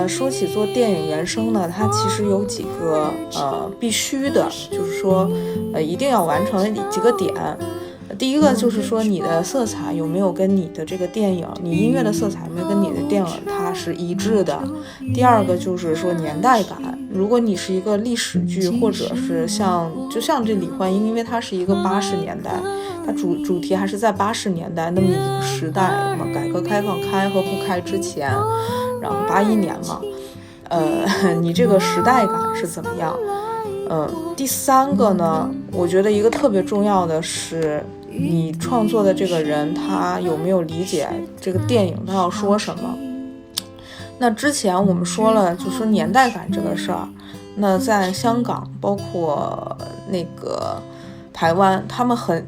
说起做电影原声呢，它其实有几个必须的，就是说一定要完成的几个点。第一个就是说你的色彩有没有跟你的这个电影，你音乐的色彩有没有跟你的电影它是一致的。第二个就是说年代感，如果你是一个历史剧，或者是就像这李焕英，因为它是一个80年代，它主题还是在80年代那么一个时代嘛，改革开放开和不开之前，然后81年嘛，你这个时代感是怎么样？第三个呢，我觉得一个特别重要的是你创作的这个人他有没有理解这个电影他要说什么。那之前我们说了，就说年代感这个事儿，那在香港包括那个台湾，他们很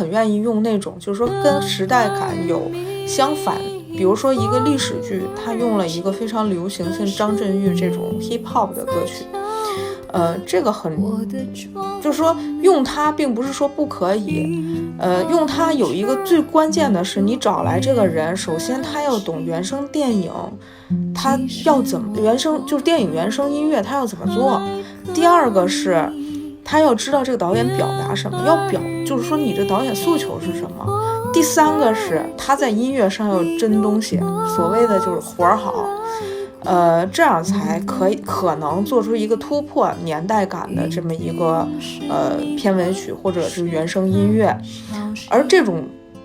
愿意用那种就是说跟时代感有相反，比如说一个历史剧，他用了一个非常流行性张震岳这种 hip hop 的歌曲，这个就是说用它并不是说不可以，用它有一个最关键的是，你找来这个人，首先他要懂原声电影，他要怎么就是电影原声音乐他要怎么做。第二个是他要知道这个导演表达什么，就是说你这导演诉求是什么。第三个是他在音乐上要真东西，所谓的就是活好。这样才可能做出一个突破年代感的这么一个片尾曲或者是原声音乐。而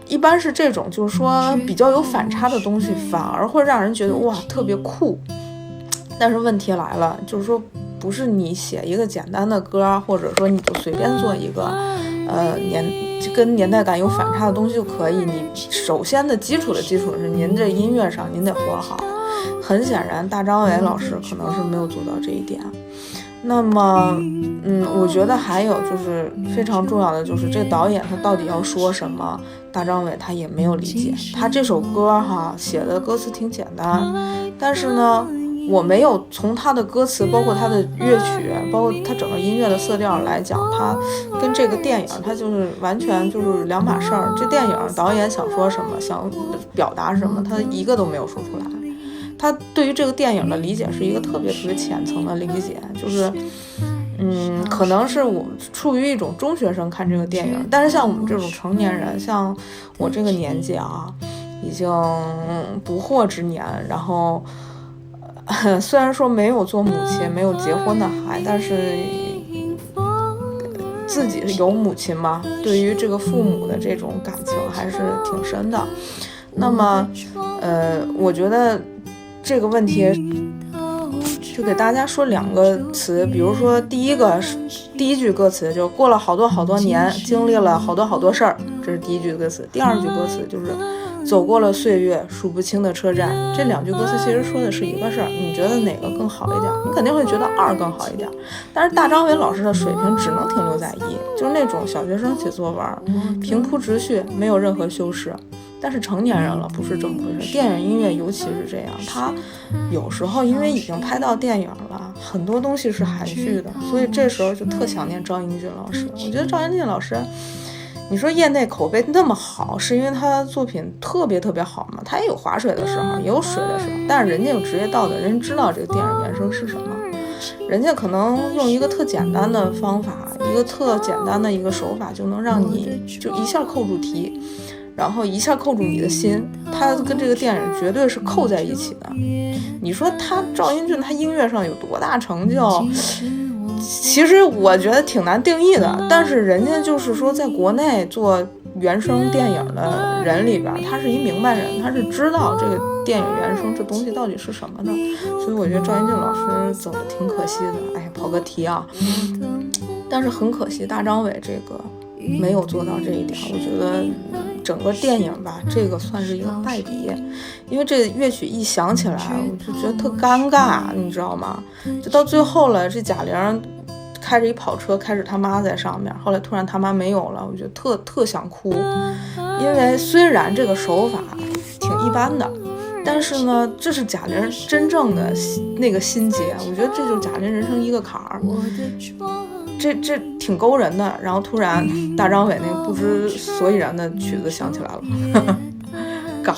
一般是这种就是说比较有反差的东西，反而会让人觉得哇特别酷。但是问题来了，就是说不是你写一个简单的歌，或者说你就随便做一个跟年代感有反差的东西就可以。你首先的基础是您这音乐上您得活好。很显然大张伟老师可能是没有做到这一点。那么我觉得还有就是非常重要的，就是这个导演他到底要说什么，大张伟他也没有理解。他这首歌写的歌词挺简单，但是呢我没有从他的歌词包括他的乐曲包括他整个音乐的色调来讲，他跟这个电影他就是完全就是两码事儿。这电影导演想说什么，想表达什么，他一个都没有说出来。他对于这个电影的理解是一个特别浅层的理解，就是可能是我处于一种中学生看这个电影，但是像我们这种成年人，像我这个年纪已经不惑之年，然后虽然说没有做母亲，没有结婚的孩，但是自己有母亲嘛，对于这个父母的这种感情还是挺深的。那么我觉得这个问题就给大家说2个词，比如说第一句歌词就过了好多年，经历了好多事儿，这是第一句歌词。第二句歌词就是走过了岁月数不清的车站。这2句歌词其实说的是一个事儿，你觉得哪个更好一点？你肯定会觉得2更好一点。但是大张伟老师的水平只能停留在1，就是那种小学生写作文，平铺直叙，没有任何修饰。但是成年人了不是这么回事，电影音乐尤其是这样，他有时候因为已经拍到电影了，很多东西是含蓄的，所以这时候就特想念赵英俊老师。我觉得赵英俊老师，你说业内口碑那么好，是因为他作品特别好吗？他也有划水的时候，也有水的时候，但是人家有职业道德，人家知道这个电影原声是什么，人家可能用一个特简单的方法，一个特简单的一个手法，就能让你就一下扣住题，然后一下扣住你的心，他跟这个电影绝对是扣在一起的。你说赵英俊他音乐上有多大成就，其实我觉得挺难定义的，但是人家就是说在国内做原声电影的人里边，他是一明白人，他是知道这个电影原声这东西到底是什么的。所以我觉得赵英俊老师走的挺可惜的。跑个题但是很可惜大张伟这个没有做到这一点。我觉得整个电影吧，这个算是一个败笔，因为这乐曲一响起来我就觉得特尴尬，你知道吗？就到最后了，这贾玲开着一跑车，开着他妈在上面，后来突然他妈没有了，我觉得特想哭。因为虽然这个手法挺一般的，但是呢这是贾玲真正的那个心结，我觉得这就是贾玲人生一个坎儿，这挺勾人的。然后突然大张伟那个不知所以然的曲子响起来了，尬。